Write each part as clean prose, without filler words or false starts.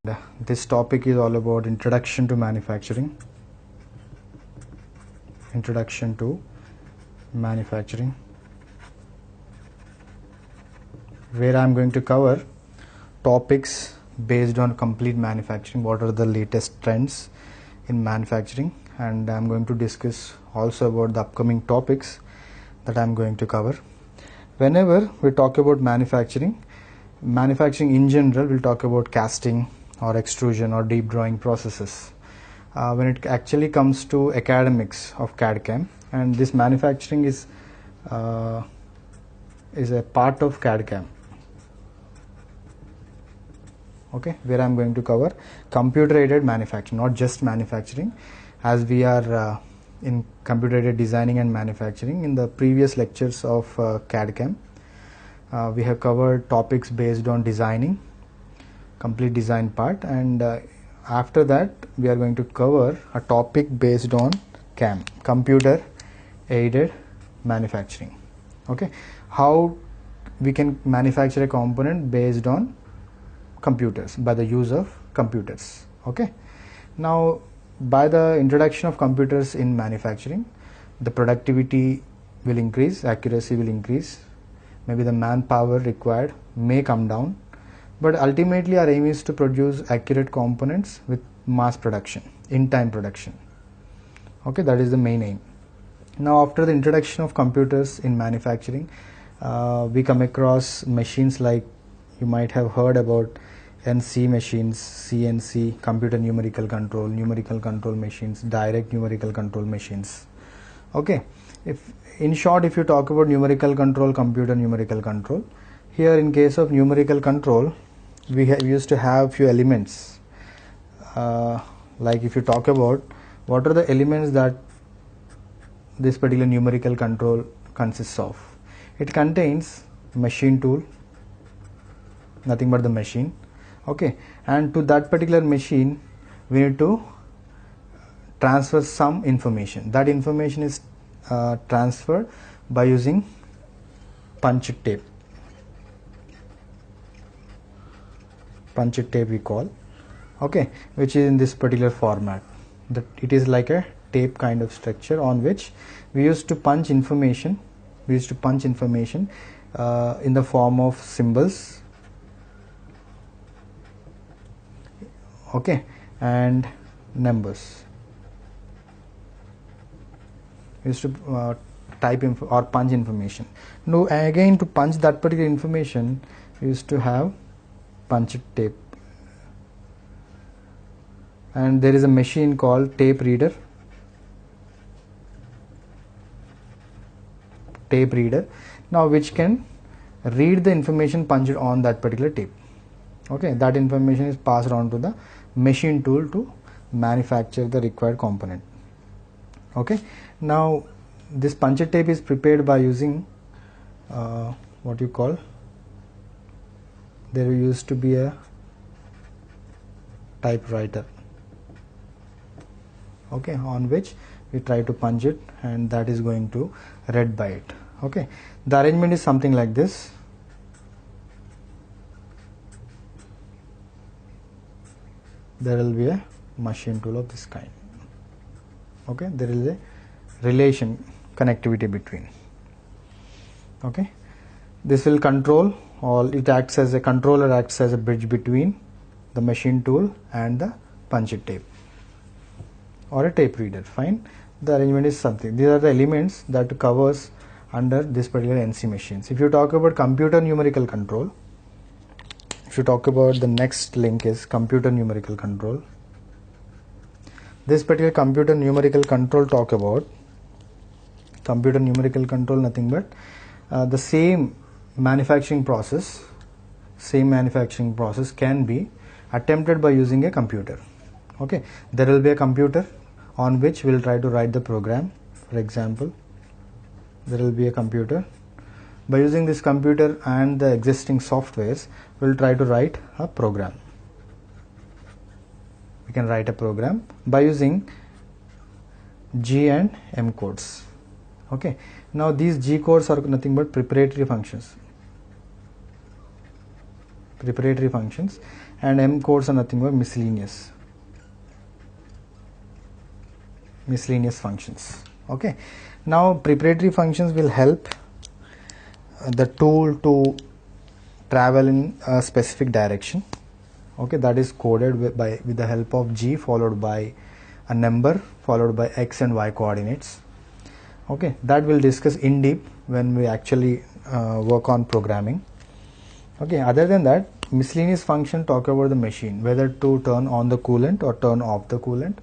This topic is all about introduction to manufacturing. Introduction to manufacturing, where I am going to cover topics based on complete manufacturing. What are the latest trends in manufacturing, and I am going to discuss also about the upcoming topics that I am going to cover. Whenever we talk about manufacturing in general, we'll talk about casting or extrusion or deep drawing processes. When it actually comes to academics of CAD/CAM, and this manufacturing is a part of CAD/CAM. Okay, where I'm going to cover computer-aided manufacturing, not just manufacturing, as we are in computer-aided designing and manufacturing. In the previous lectures of CAD/CAM, we have covered topics based on designing, complete design part, and after that we are going to cover a topic based on CAM, computer aided manufacturing. Okay, how we can manufacture a component based on computers, by the use of computers. Okay, now by the introduction of computers in manufacturing, the productivity will increase, accuracy will increase, maybe the manpower required may come down, but ultimately our aim is to produce accurate components with mass production, in-time production. Okay, that is the main aim. Now after the introduction of computers in manufacturing, we come across machines like, you might have heard about NC machines, CNC, computer numerical control machines, direct numerical control machines. Okay, in short, if you talk about numerical control, computer numerical control, here in case of numerical control, we used to have few elements. Like if you talk about what are the elements that this particular numerical control consists of, it contains machine tool, nothing but the machine. Okay, and to that particular machine we need to transfer some information. That information is transferred by using punch tape we call. Okay, which is in this particular format, that it is like a tape kind of structure on which we used to punch information in the form of symbols, okay, and numbers. We used to type or punch information. Now again, to punch that particular information, we used to have punch tape, and there is a machine called tape reader, now which can read the information punched on that particular tape. Okay, that information is passed on to the machine tool to manufacture the required component. Okay, now this punch tape is prepared by using what you call, there used to be a typewriter, okay, on which we try to punch it, and that is going to read by it. Okay, the arrangement is something like this. There will be a machine tool of this kind. Okay, there is a relation, connectivity between. Okay, this will control, or it acts as a controller, acts as a bridge between the machine tool and the punch tape or a tape reader. Fine, the arrangement is something. These are the elements that covers under this particular NC machines. If you talk about computer numerical control, if you talk about, the next link is computer numerical control. This particular computer numerical control talk about computer numerical control, nothing but the same manufacturing process can be attempted by using a computer. Okay, there will be a computer on which we will try to write the program. For example, there will be a computer. By using this computer and the existing softwares, we will try to write a program. We can write a program by using G and M codes. Okay, now these G codes are nothing but preparatory functions, and M codes are nothing but miscellaneous functions. Okay, now preparatory functions will help the tool to travel in a specific direction. Okay, that is coded with the help of G followed by a number followed by X and Y coordinates. Okay, that we'll discuss in deep when we actually work on programming. Okay, other than that, miscellaneous function talk about the machine, whether to turn on the coolant or turn off the coolant,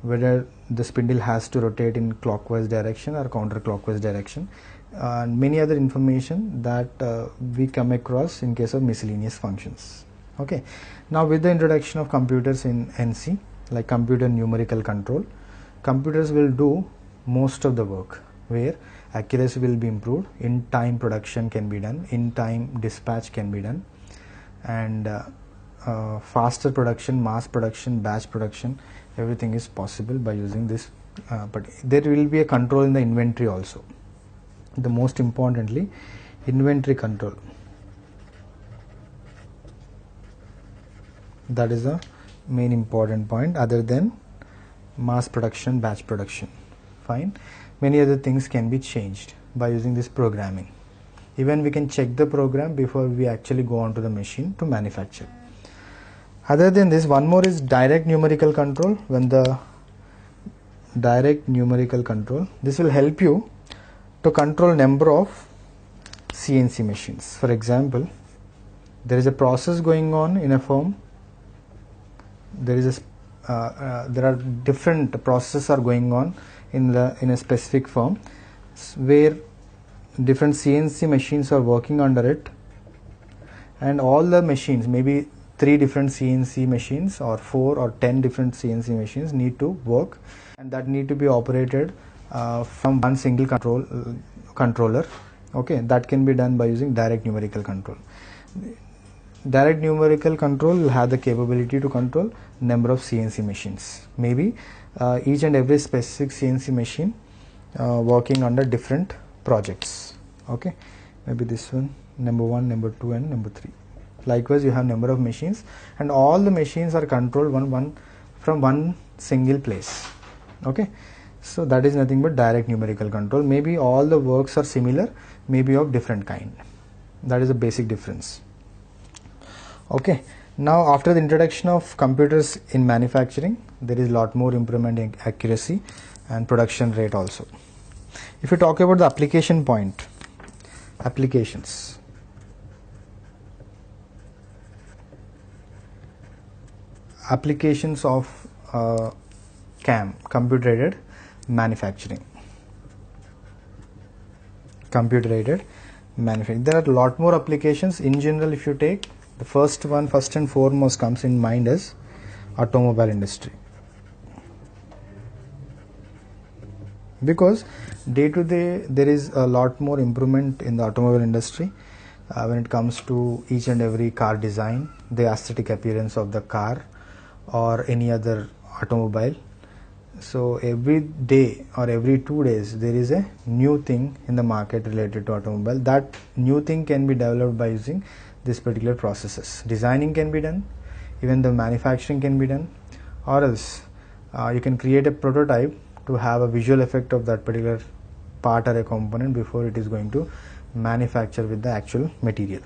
whether the spindle has to rotate in clockwise direction or counterclockwise direction, and many other information that we come across in case of miscellaneous functions. Okay, now with the introduction of computers in NC, like computer numerical control, computers will do most of the work, where accuracy will be improved, in time production can be done, in time dispatch can be done, and faster production, mass production, batch production, everything is possible by using this. But there will be a control in the inventory also. The most importantly, inventory control, that is a main important point, other than mass production, batch production. Fine, many other things can be changed by using this programming. Even we can check the program before we actually go on to the machine to manufacture. Other than this, one more is direct numerical control. When the direct numerical control, this will help you to control number of CNC machines. For example, there is a process going on in a firm. There are different processes are going on in a specific firm, where different CNC machines are working under it, and all the machines, maybe 3 different CNC machines or 4 or 10 different CNC machines need to work, and that need to be operated from one single controller. Okay, that can be done by using direct numerical control. Direct numerical control will have the capability to control number of CNC machines, maybe each and every specific CNC machine working under different projects. Okay, maybe this one, number 1, number 2 and number 3. Likewise, you have number of machines, and all the machines are controlled from one single place. Okay, so that is nothing but direct numerical control. Maybe all the works are similar, maybe of different kind. That is a basic difference. Okay, now after the introduction of computers in manufacturing, there is a lot more improvement in accuracy and production rate also. If you talk about the application point, applications of CAM, computer aided manufacturing. There are a lot more applications. In general, if you take the first and foremost comes in mind is automobile industry, because day to day there is a lot more improvement in the automobile industry when it comes to each and every car design, the aesthetic appearance of the car or any other automobile. So every day or every 2 days there is a new thing in the market related to automobile. That new thing can be developed by using this particular processes. Designing can be done, even the manufacturing can be done, or else you can create a prototype to have a visual effect of that particular part or a component before it is going to manufacture with the actual material.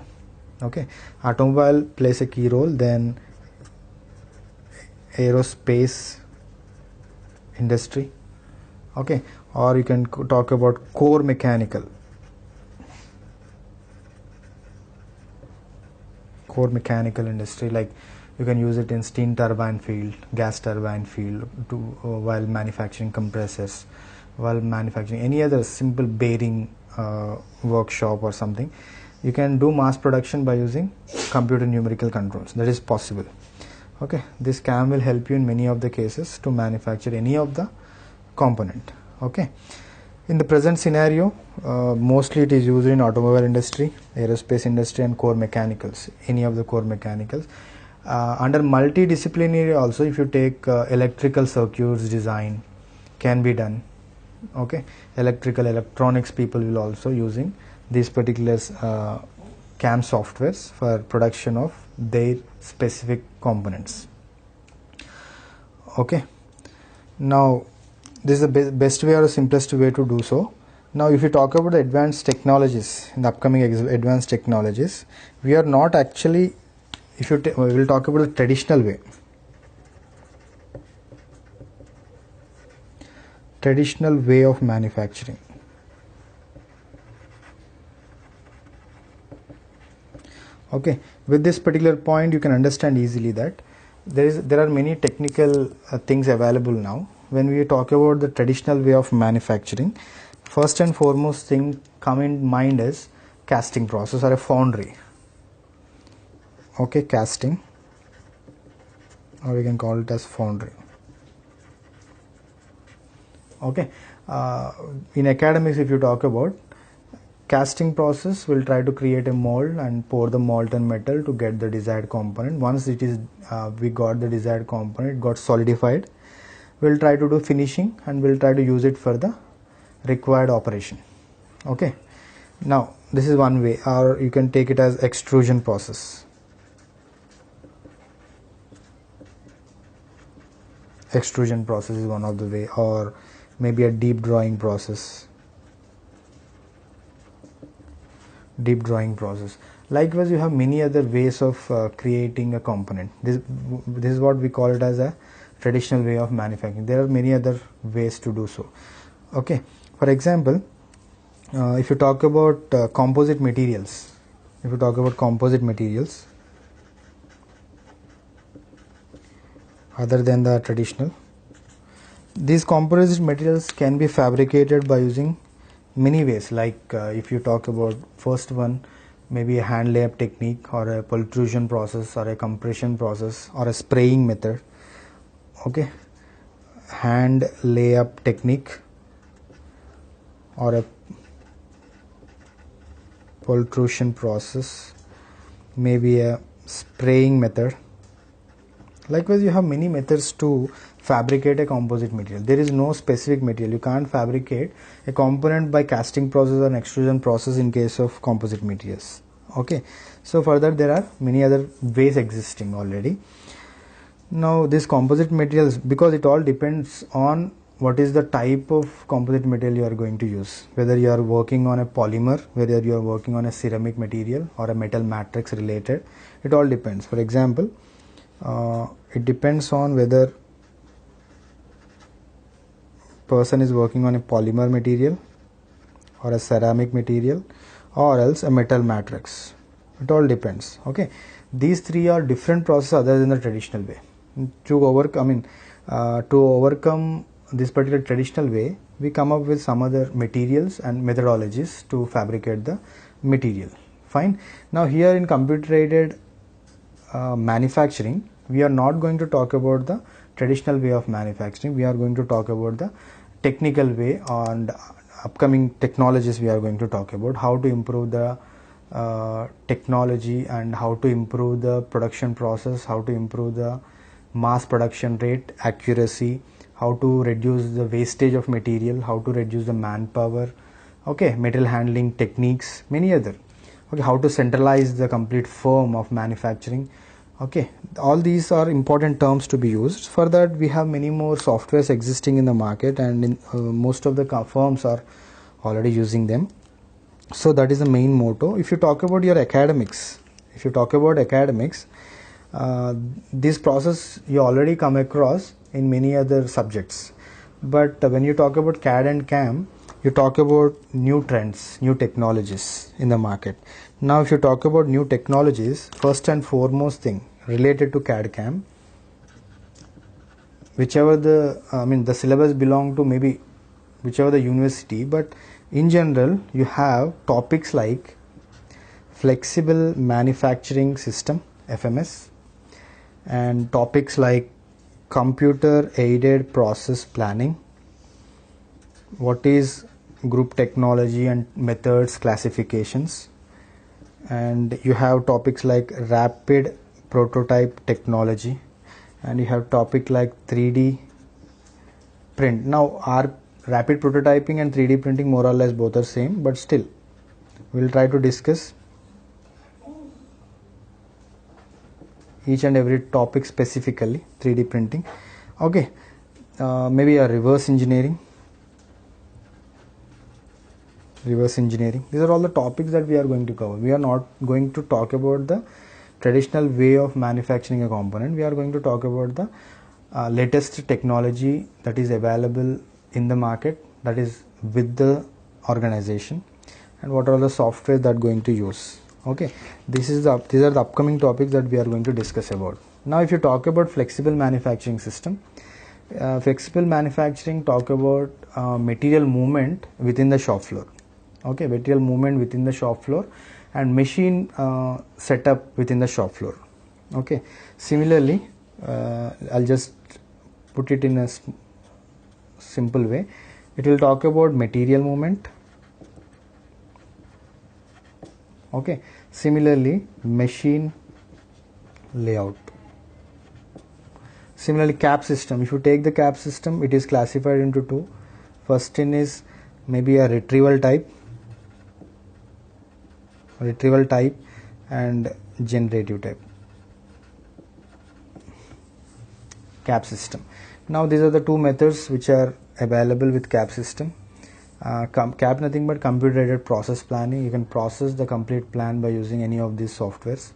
Okay, automobile plays a key role, then aerospace industry. Okay, or you can talk about core mechanical industry, like you can use it in steam turbine field, gas turbine field, to while manufacturing compressors, while manufacturing any other simple bearing workshop or something. You can do mass production by using computer numerical controls. That is possible. Okay, this CAM will help you in many of the cases to manufacture any of the component. Okay, in the present scenario, mostly it is used in automobile industry, aerospace industry and core mechanicals, any of the core mechanicals. Under multidisciplinary also, if you take electrical circuits design can be done. Okay, electronics people will also using these particular CAM softwares for production of their specific components. Okay, now this is the best way or the simplest way to do so. Now if you talk about the advanced technologies, in the upcoming advanced technologies, we are not actually, if you we will talk about the traditional way. Traditional way of manufacturing. Okay, with this particular point you can understand easily that there are many technical things available now. When we talk about the traditional way of manufacturing, first and foremost thing come in mind is casting process or a foundry. Okay, casting, or we can call it as foundry. Okay, in academics, if you talk about casting process, will try to create a mold and pour the molten metal to get the desired component. Once it is we got the desired component, it got solidified, we'll try to do finishing and we'll try to use it for the required operation. Okay, now this is one way, or you can take it as extrusion process. Extrusion process is one of the way, or maybe a deep drawing process. Deep drawing process. Likewise, you have many other ways of creating a component. This is what we call it as a traditional way of manufacturing. There are many other ways to do so. Okay, for example, if you talk about composite materials, other than the traditional, these composite materials can be fabricated by using many ways. Like if you talk about first one, maybe a hand layup technique, or a pultrusion process, or a compression process, or a spraying method. Okay, hand layup technique or a pultrusion process, maybe a spraying method. Likewise, you have many methods to fabricate a composite material. There is no specific material. You can't fabricate a component by casting process or an extrusion process in case of composite materials. Okay, so further there are many other ways existing already. Now this composite materials, because it all depends on what is the type of composite material you are going to use, whether you are working on a polymer, whether you are working on a ceramic material or a metal matrix related, it all depends. For example, it depends on whether person is working on a polymer material or a ceramic material or else a metal matrix. It all depends. Okay, these three are different processes other than the traditional way. To overcome this particular traditional way, we come up with some other materials and methodologies to fabricate the material. Fine. Now here in computer aided manufacturing, we are not going to talk about the traditional way of manufacturing. We are going to talk about the technical way, and upcoming technologies we are going to talk about how to improve the technology and how to improve the production process, how to improve the mass production rate, accuracy, how to reduce the wastage of material, how to reduce the manpower, okay, material handling techniques, many other. Okay, how to centralize the complete firm of manufacturing. Okay, all these are important terms to be used. For that, we have many more softwares existing in the market, and in, most of the firms are already using them. So that is the main motto. If you talk about your academics, this process you already come across in many other subjects. But when you talk about CAD and CAM, you talk about new trends, new technologies in the market. Now if you talk about new technologies, first and foremost thing related to CAD CAM, whichever the syllabus belong to maybe whichever the university, but in general you have topics like flexible manufacturing system, FMS, and topics like computer aided process planning, what is group technology and methods classifications, and you have topics like rapid prototype technology, and you have topic like 3D print. Now our rapid prototyping and 3D printing more or less both are same, but still we will try to discuss each and every topic specifically, 3D printing. Okay, maybe a reverse engineering. These are all the topics that we are going to cover. We are not going to talk about the traditional way of manufacturing a component. We are going to talk about the latest technology that is available in the market, that is with the organization, and what are the software that going to use. Okay, these are the upcoming topics that we are going to discuss about. Now if you talk about flexible manufacturing system, flexible manufacturing talk about material movement within the shop floor. Okay, material movement within the shop floor and machine setup within the shop floor. Okay, similarly, I'll just put it in a simple way. It will talk about material movement. Okay, similarly, machine layout. Similarly, cap system. If you take the cap system, it is classified into two. First one is maybe a retrieval type and generative type cap system. Now these are the two methods which are available with cap system. Cap nothing but computer aided process planning. You can process the complete plan by using any of these softwares.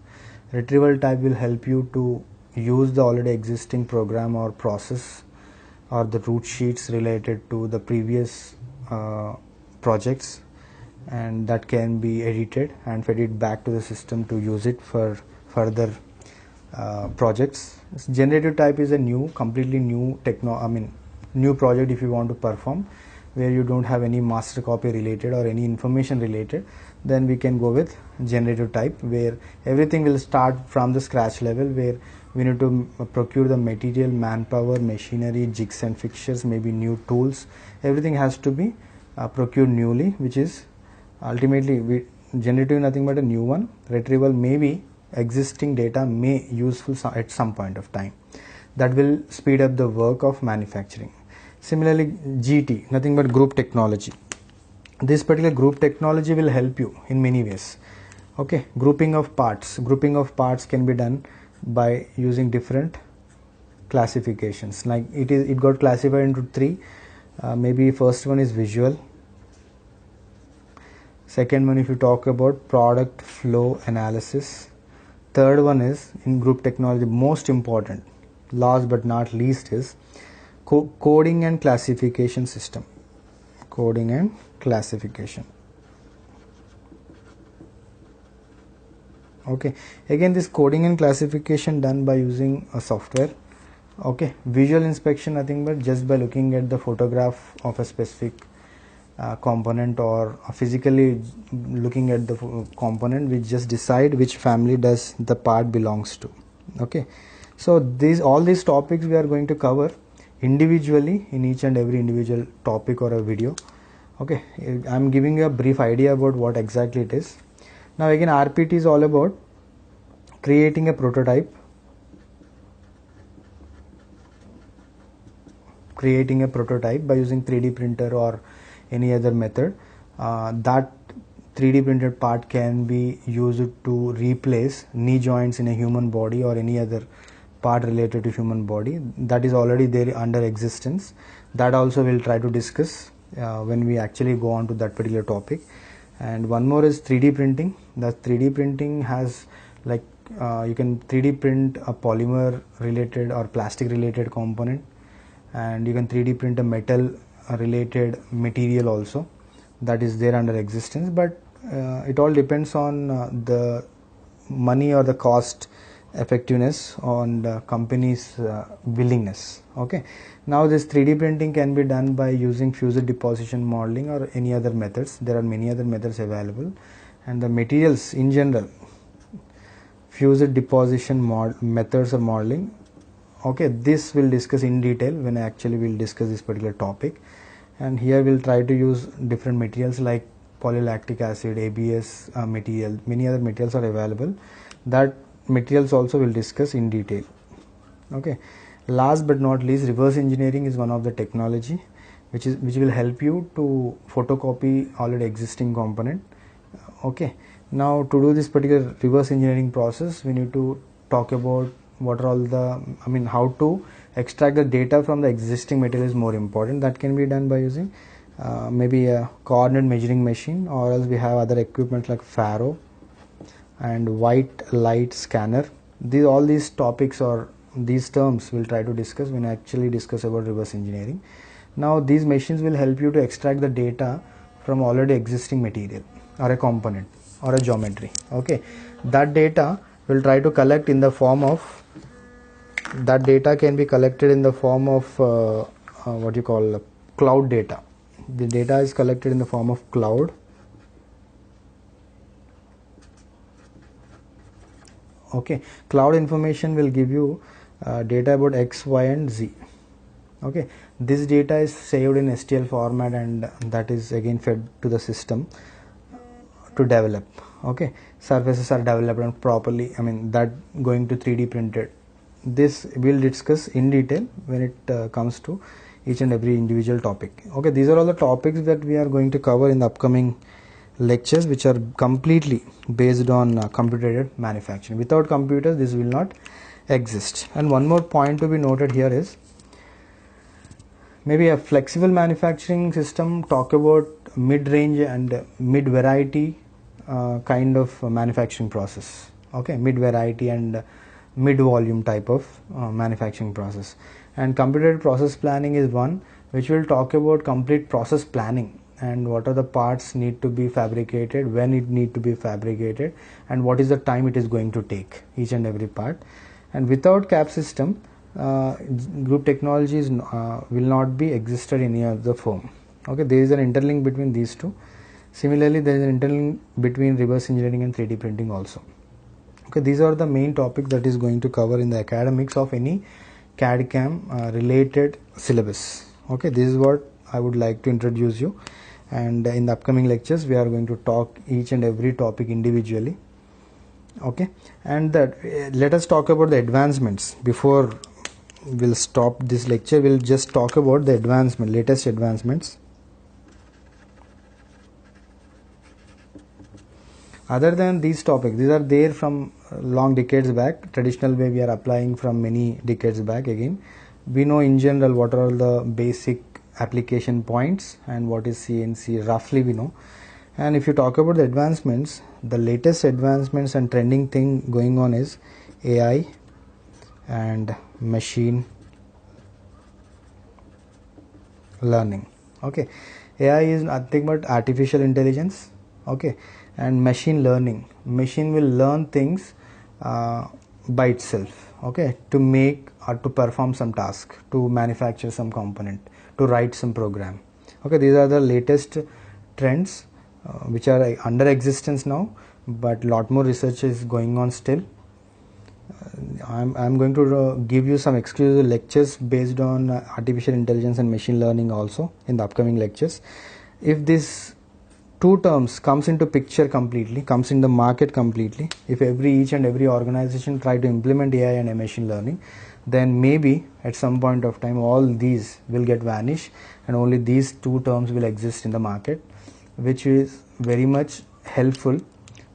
Retrieval type will help you to use the already existing program or process or the root sheets related to the previous projects, and that can be edited and fed it back to the system to use it for further projects. Generative type is a completely new new project if you want to perform, where you don't have any master copy related or any information related. Then we can go with generative type, where everything will start from the scratch level, where we need to procure the material, manpower, machinery, jigs and fixtures, maybe new tools. Everything has to be procured newly, which is ultimately generative nothing but a new one. Retrieval maybe existing data may useful at some point of time. That will speed up the work of manufacturing. Similarly, GT nothing but group technology. This particular group technology will help you in many ways. Okay, grouping of parts can be done by using different classifications. Like it got classified into three. Maybe first one is visual. Second one, if you talk about product flow analysis. Third one is in group technology, most important, last but not least, is coding and classification system. Coding and classification. Okay, again this coding and classification done by using a software. Okay, visual inspection nothing but just by looking at the photograph of a specific component, or physically looking at the component, we just decide which family does the part belongs to. Okay, so all these topics we are going to cover individually in each and every individual topic or a video. Okay, I'm giving you a brief idea about what exactly it is. Now again, RPT is all about creating a prototype, by using 3D printer or any other method. That 3D printed part can be used to replace knee joints in a human body or any other part related to human body that is already there under existence. That also we'll try to discuss when we actually go on to that particular topic. And one more is 3D printing. The 3D printing has like you can 3D print a polymer related or plastic related component, and you can 3D print a metal related material also that is there under existence, but it all depends on the money or the cost effectiveness on the company's willingness. Okay, now this 3D printing can be done by using fused deposition modeling or any other methods. There are many other methods available, and the materials in general, fused deposition methods or modeling. Okay, this we'll discuss in detail when I actually will discuss this particular topic. And here we'll try to use different materials like polylactic acid, ABS material, many other materials are available. That materials also we'll discuss in detail. Okay, last but not least, reverse engineering is one of the technology which will help you to photocopy already existing component. Okay, now to do this particular reverse engineering process, we need to talk about what are all the, how to extract the data from the existing material is more important. That can be done by using maybe a coordinate measuring machine, or else we have other equipment like Faro and white light scanner. All these topics or these terms we'll try to discuss when I actually discuss about reverse engineering. Now these machines will help you to extract the data from already existing material or a component or a geometry. Okay, that data will try to collect in the form of, that data can be collected in the form of what you call cloud data. The data is collected in the form of cloud. Okay, cloud information will give you data about X, Y and Z. Okay, this data is saved in STL format and that is again fed to the system to develop. Okay, surfaces are developed properly, that going to 3D printed. This we'll discuss in detail when it comes to each and every individual topic. Okay, these are all the topics that we are going to cover in the upcoming lectures, which are completely based on computer-aided manufacturing. Without computers this will not exist. And one more point to be noted here is, maybe a flexible manufacturing system talk about mid-range and mid-variety kind of manufacturing process. Okay, mid-variety and mid-volume type of manufacturing process. And computer process planning is one which will talk about complete process planning and what are the parts need to be fabricated, when it need to be fabricated, and what is the time it is going to take each and every part. And without CAP system, group technologies will not be existed in any other firm. Okay, there is an interlink between these two. Similarly, there is an interlink between reverse engineering and 3D printing also. Okay, these are the main topics that is going to cover in the academics of any CAD/CAM related syllabus. Okay, this is what I would like to introduce you, and in the upcoming lectures we are going to talk each and every topic individually. Okay, and that let us talk about the advancements. Before we'll stop this lecture, we'll just talk about the latest advancements. Other than these topics, these are there from long decades back. Traditional way we are applying from many decades back. Again, we know in general what are the basic application points and what is CNC, roughly we know. And if you talk about the advancements, the latest advancements and trending thing going on is AI and machine learning. Okay, AI is nothing but artificial intelligence. Okay, and machine learning, machine will learn things by itself. Okay, to make or to perform some task, to manufacture some component, to write some program. Okay, these are the latest trends which are under existence now, but lot more research is going on still. I'm going to give you some exclusive lectures based on artificial intelligence and machine learning also in the upcoming lectures. If this two terms comes into picture completely, comes in the market completely, if each and every organization try to implement AI and machine learning, then maybe at some point of time all these will get vanished and only these two terms will exist in the market, which is very much helpful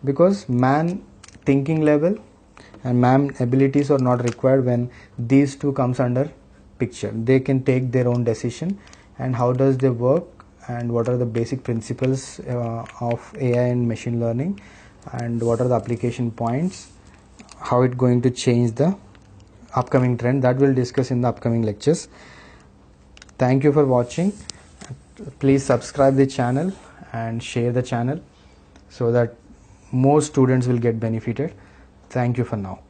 because man thinking level and man abilities are not required when these two comes under picture. They can take their own decision and how does they work and what are the basic principles of AI and machine learning and what are the application points, how it going to change the upcoming trend, that we'll discuss in the upcoming lectures. Thank you for watching. Please subscribe the channel and share the channel so that more students will get benefited. Thank you for now.